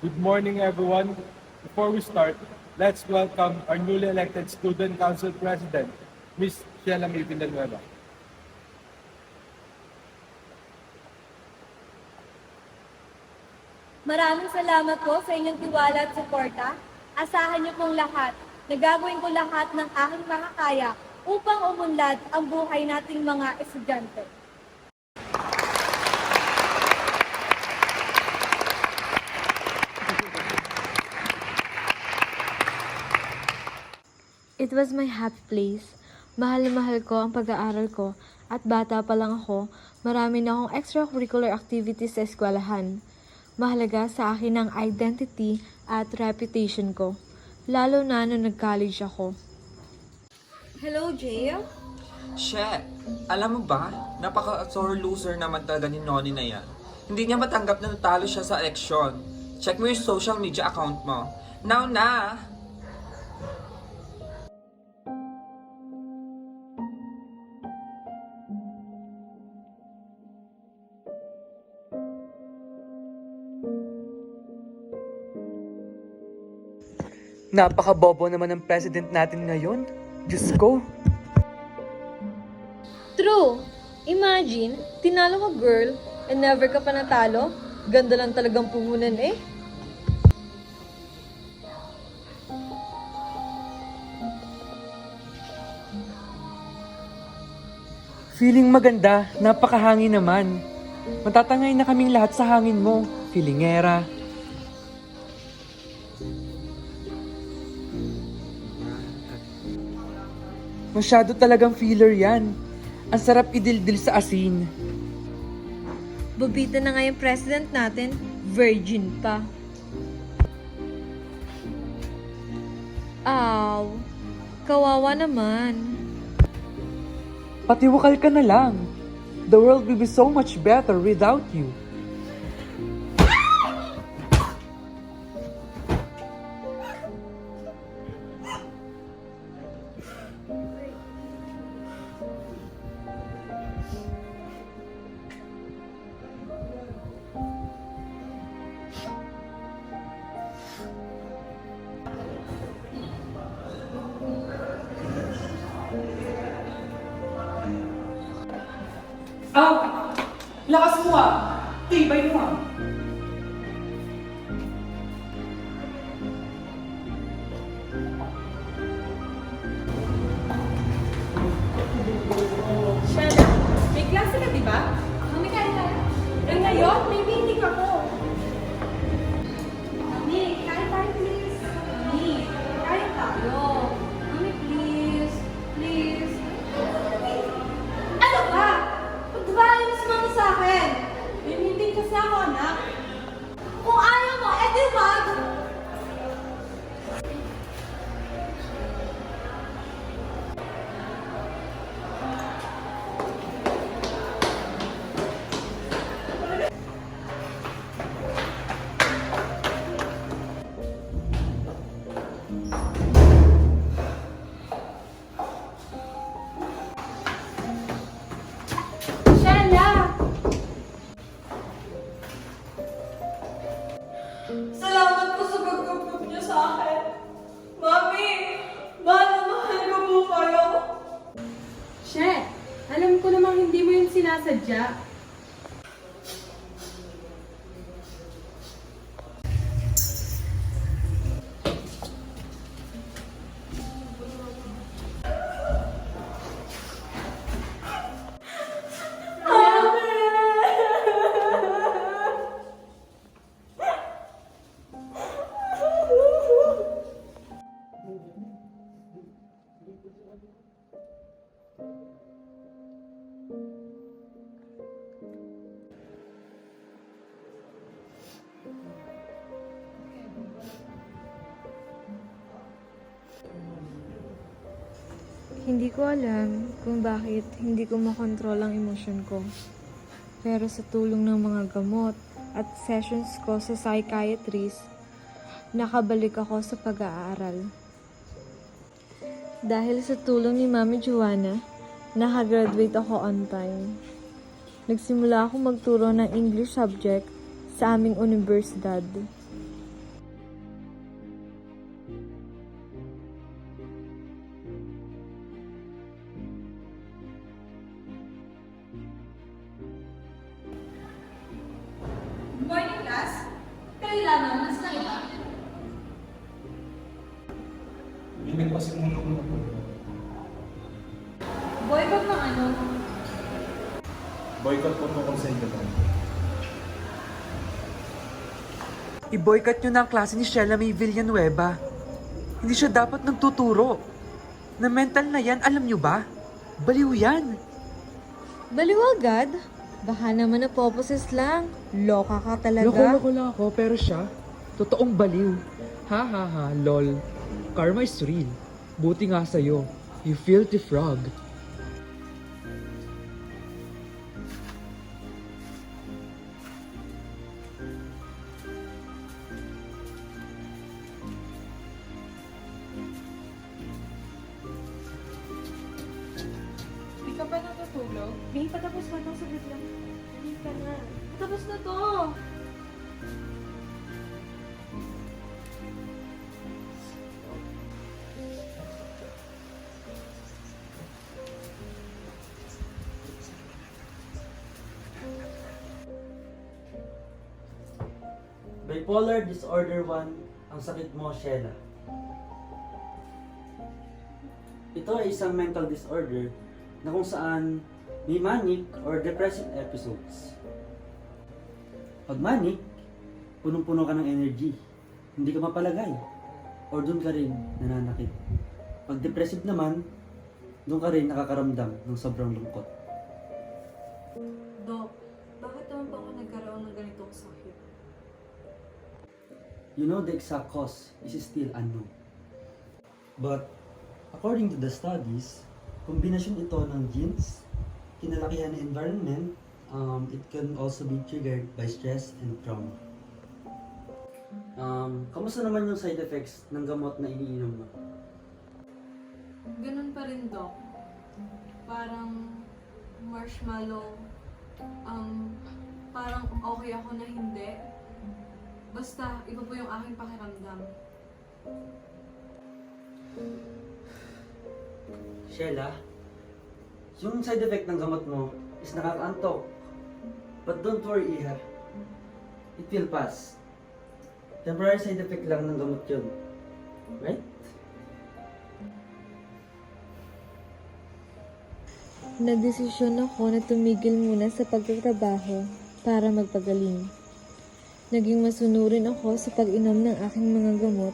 Good morning, everyone. Before we start, let's welcome our newly elected Student Council President, Ms. Sheila May Villanueva. Maraming salamat po sa inyong tiwala at suporta. Asahan niyo pong lahat na gagawin ko lahat ng aking makakaya upang umunlad ang buhay nating mga estudyante. It was my happy place. Mahal na mahal ko ang pag-aaral ko at bata pa lang ako, marami na akong extracurricular activities sa eskwelahan. Mahalaga sa akin ang identity at reputation ko, lalo na nung nag-college ako. Hello, Jay. Shit! Alam mo ba, napaka-sore loser naman talaga ni Noni na yan. Hindi niya matanggap na natalo siya sa eleksyon. Check mo yung social media account mo. Now na! Napaka-bobo naman ng president natin ngayon. Diyos ko. True! Imagine, tinalo ka girl, and never ka pa natalo? Ganda lang talagang puhunan eh. Feeling maganda, napakahangin naman. Matatangay na kaming lahat sa hangin mo, feelingera. Masyado talagang filler yan. Ang sarap idildil sa asin. Bobita na nga yung president natin, virgin pa. Aw, kawawa naman. Patiwakal ka na lang. The world will be so much better without you. Lakas mo ah! Tibay mo ah! Shana, may klase ka, di ba? Mami, kaya tayo. Eh ngayon, may meeting ako. Mami, kaya tayo, please. Mami, kaya tayo. Mami, please. Please. Ano ba? Pagbabayan mo si Mami sa akin. May meeting kasi ako, anak. Kung ayaw mo, edi wag. Shana! Salamat po sa pag-group niyo sa akin. Mami! Mahal na mahal ko po kayo. She, alam ko namang hindi mo yun sinasadya. Hindi ko alam kung bakit hindi ko makontrol ang emosyon ko. Pero sa tulong ng mga gamot at sessions ko sa psychiatrist, nakabalik ako sa pag-aaral. Dahil sa tulong ni Mami Joanna, nakagraduate ako on time. Nagsimula ako magturo ng English subject sa aming universidad. Good morning, class. Kayo lang, mas na iba. Binig pa si Muno. Boycott ng ano? Boycott po tungkol sa inyo. I-boycott nyo na ang klase ni Sheila May Villanueva. Hindi siya dapat nagtuturo. Na mental na yan, alam nyo ba? Baliw yan. Baliw agad? Baka naman napoposes lang. Loka ka talaga. Loko-loko lang ako, pero siya, totoong baliw. Ha ha ha, lol. Karma is real. Buti nga sa'yo. You filthy frog. Hindi ka pa natutulog? Hindi, patapos na to. Saglit lang. Hindi ka na. Tapos na to. Bipolar disorder 1 ang sakit mo, Sheila. Ito ay isang mental disorder na kung saan may manic or depressive episodes. Pag manic, punong-puno ka ng energy. Hindi ka mapalagay. Or doon ka rin nananakit. Pag depressive naman, doon ka rin nakakaramdam ng sobrang lungkot. Dok, bakit naman po ako nagkaroon ng ganitong sakit? You know the exact cause is still unknown. But according to the studies, kombinasyon ito ng genes, kinalakihan ng environment, it can also be triggered by stress and trauma. Kamusta naman yung side effects ng gamot na iniinom mo? Ganun pa rin, Dok. Parang marshmallow. Parang okay ako na hindi. Basta, iba po yung aking pakiramdam. Sheila, yung side effect ng gamot mo is nakakaantok. But don't worry, Iha. It will pass. Temporary side effect lang ng gamot yun. Right? Nagdesisyon ako na tumigil muna sa pagtatrabaho para magpagaling. Naging masunurin ako sa pag-inom ng aking mga gamot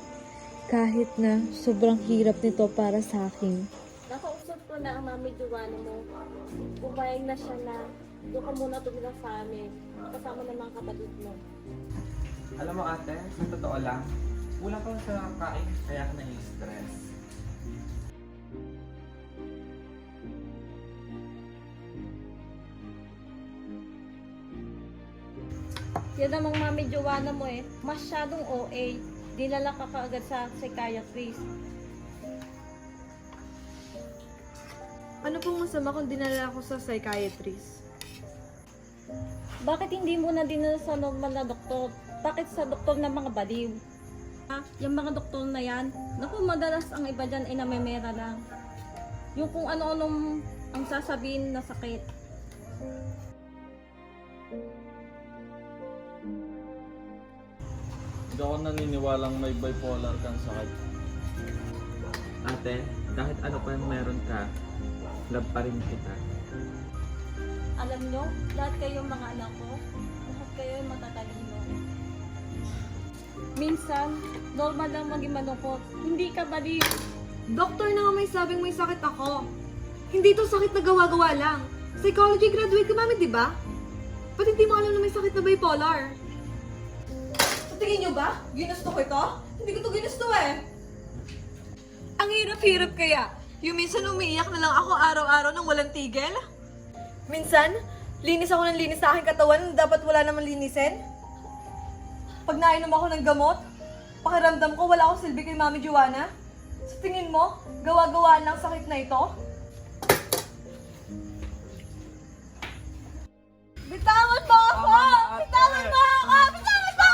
kahit na sobrang hirap nito para sa akin. Nakausap ko na ang mami Joanna mo. Pumayag na siya na doon ka muna tumira sa amin. Kasama ng mga kapatid mo. Alam mo ate, sa totoo lang, kulang ka lang sa kakain, kaya ka na-stress. Yan namang mami Joanna mo masyadong OA. Dinala ka kaagad sa psychiatrist. Ano pong masama kung dinala ako sa psychiatrist? Bakit hindi mo na dinala sa normal na doktor? Bakit sa doktor ng mga baliw? Ha? Yung mga doktor na yan, naku, madalas ang iba dyan ay namemera lang. Yung kung ano-anong ang sasabihin na sakit. Hindi ako naniniwalang may bipolar kang sakit. Ate, kahit ano pa yung meron ka, love pa rin kita. Alam nyo, lahat kayo mga anak ko, lahat kayo ay matatalino. Minsan, normal lang maging malungkot. Hindi ka baliw. Doktor na nga may sabing may sakit ako. Hindi to sakit na gawa-gawa lang. Psychology graduate ka, mami, di ba? Ba't hindi mo alam na may sakit na bipolar? Sa tingin nyo ba? Ginusto ko ito? Hindi ko to ginusto Ang hirap-hirap kaya. Yung minsan umiiyak na lang ako araw-araw nang walang tigil. Minsan, linis ako ng linis sa aking katawan na dapat wala naman linisin. Pag nainom ako ng gamot, pakiramdam ko wala akong silbi kay Mami Joanna. Sa tingin mo, gawa-gawa lang sakit na ito? Bitawan mo ako! Bitawan mo ako! Bitawan mo ako!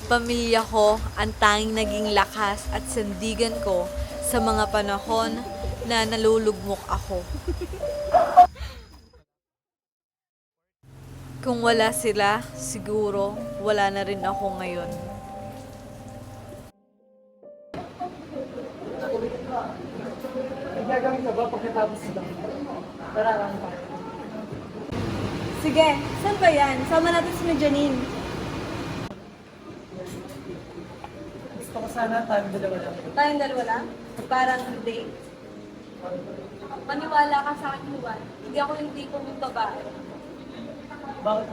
Pamilya ko ang tanging naging lakas at sandigan ko sa mga panahon na nalulugmok ako. Kung wala sila, siguro wala na rin ako ngayon. Sige, saan ba yan? Sama natin si Janine. Gusto ko sana tayong dalawa lang. Tayong dalawa lang? Parang date? Maniwala ka sa akin, Juan. Hindi ako yung tipo mong babae. Bakit?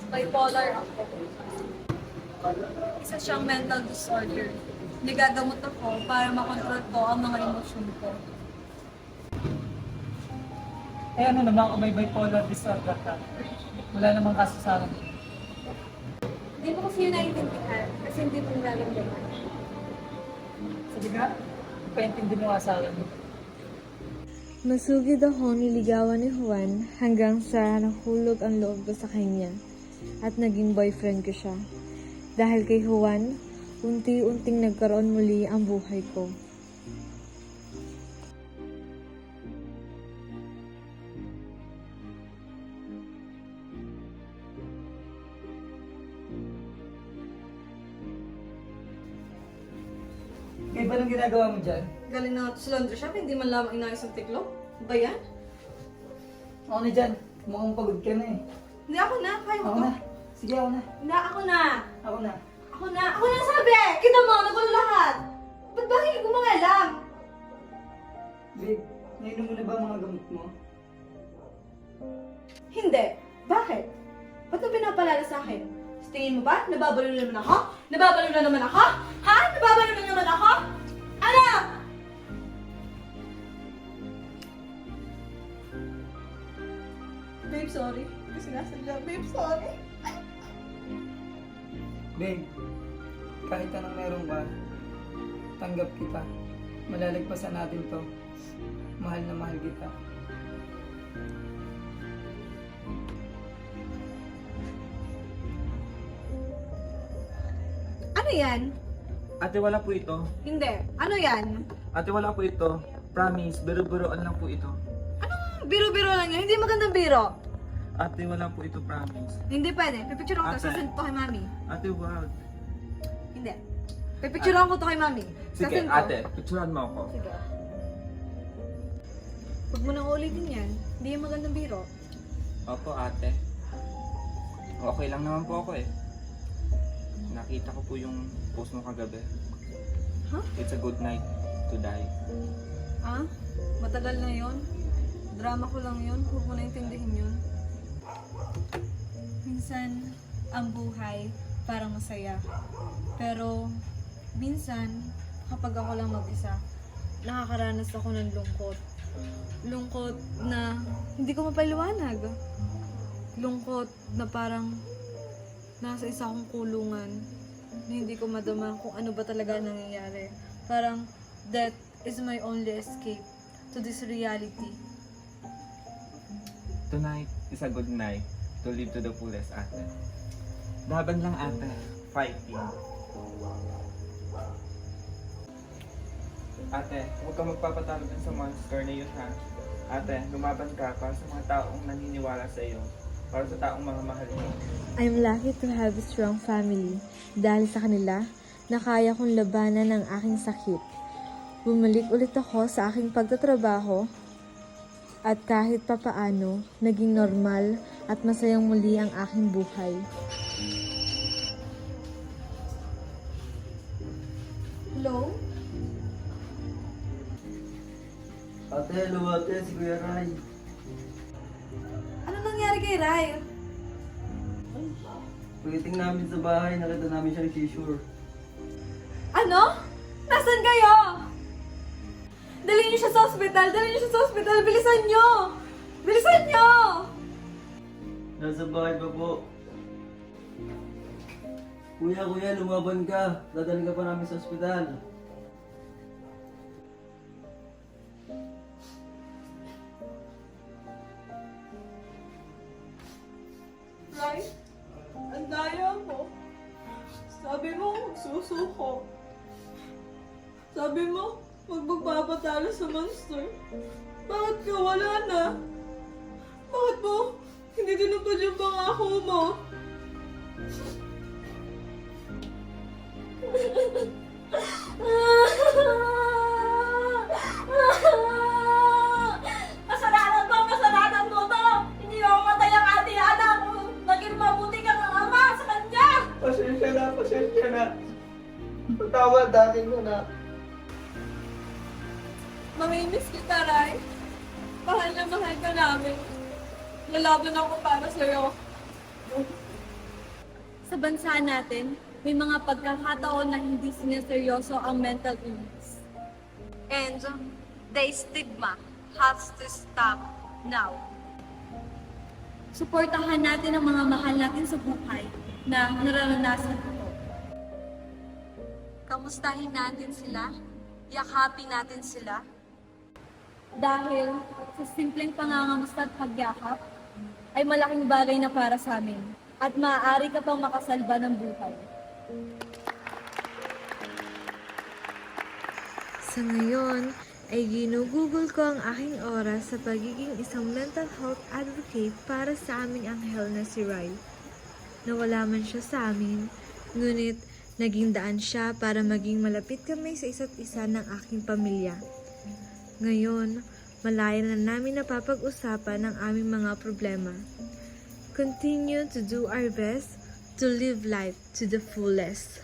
Bipolar ako. Isa siyang mental disorder. Nagagamot ako para makontrol ko ang mga emosyon ko. Eh ano naman kung may bipolar disorder ka? Wala namang kaso sa akin. Hindi mo kasi yun naiintindihan kasi hindi mo nararamdaman. Sige nga, ipaintindi mo nga sa akin. Masugid ako niligawan ni Juan hanggang sa nahulog ang loob ko sa kanya at naging boyfriend ko siya. Dahil kay Juan, unti-unting nagkaroon muli ang buhay ko. Kaya ba nang ginagawa mo dyan? Galing na ako sa laundry shop, hindi man lamang inayos ang tiklo. Ba yan? Ako na dyan. Mukhang pagod ka na eh. Hindi ako na, kaya mo Ako to. na. Sige, ako na. Hindi, ako na. Ako na. Ako na. Ako na sabi! Kita mo, nagulo lahat. Ba't ba hindi ko mga alam? Babe, nainom mo na ba ang mga gamot mo? Hindi. Bakit? Ba't mo pinapalala sa akin? Sa tingin mo ba? Nababalo na naman ako? Nababalo na naman ako? Ha? Nababalo na naman ako? Ano? Babe, sorry. Kasi nasadya. Babe, sorry. Babe, kahit anong meron ka, tanggap kita. Malalagpasan natin to. Mahal na mahal kita. Ano yan? Ate, wala po ito. Hindi. Ano yan? Ate, wala po ito. Promise, biro-biroan lang po ito. Biro-biro lang yan. Hindi magandang biro. Ate, wala po ito, promise. Hindi pwede. Pipicture ko to. Ate. Sasend to kay mami. Ate, wag. Hindi. Pipicture ko to kay mami. Sige, Sasend ko. ate, picturean mo ako. Sige. Huwag mo nang ulitin yan. Hindi yung magandang biro. Opo, ate. Okay lang naman po ako eh. Nakita ko po yung post mo kagabi. Huh? It's a good night to die. Ah? Matagal na yon. Drama ko lang yun. Huwag mo na intindihin yun. Minsan, ang buhay parang masaya. Pero, minsan, kapag ako lang mag-isa, nakakaranas ako ng lungkot. Lungkot na hindi ko mapaliwanag. Lungkot na parang nasa isa akong kulungan na hindi ko madama kung ano ba talaga nangyayari. Parang, death is my only escape to this reality. Tonight is a good night to live to the fullest, ate. Laban lang, ate. Fighting. Ate, huwag kang magpapatalo dun sa monster na yun, ha? Ate, lumaban ka para sa mga taong naniniwala sa iyo. Para sa taong mga mahal mo. I'm lucky to have a strong family. Dahil sa kanila, nakaya kong labanan ang aking sakit. Bumalik ulit ako sa aking pagtatrabaho at kahit papaano, naging normal at masayang muli ang aking buhay. Hello? Ate, hello ate, si Kuya Ray. Ano nangyari kay Rai? Pagdating namin sa bahay, nakita namin siya nag-seizure. Ano? Nasaan kayo? Dali niyo siya sa ospital! Dali niyo siya sa ospital! Bilisan niyo! Bilisan niyo! Nasa bahay pa po. Kuya, lumaban ka. Dadalhin ka pa namin sa ospital. Rai, ang daya mo. Sabi ako. Sabi mo, huwag magpapatalo sa monster. Bakit ka wala na? Bakit mo hindi tinupad yung pangako mo? Kasalanan mo to! Hindi mo matay ang ating anak! Naging mabuti kang ama sa kanya! Pasensya na. Patawad aking anak. Mamimiss kita, Ray. Mahal na mahal ka namin. Lalaban ako para sa'yo. Sa bansa natin, may mga pagkakataon na hindi sineseryoso ang mental illness. And the stigma has to stop now. Suportahan natin ang mga mahal natin sa buhay na nararanasan ito. Kamustahin natin sila, yakapin natin sila. Dahil sa simpleng pangangamusta at pagyakap, ay malaking bagay na para sa amin at maaari ka pang makasalba ng buhay. Sa ngayon, ay ginugugol ko ang aking oras sa pagiging isang mental health advocate para sa aming anghel na si Rai. Nawala man siya sa amin, ngunit naging daan siya para maging malapit kami sa isa't isa ng aking pamilya. Ngayon, malaya na namin napapag-usapan ang aming mga problema. Continue to do our best to live life to the fullest.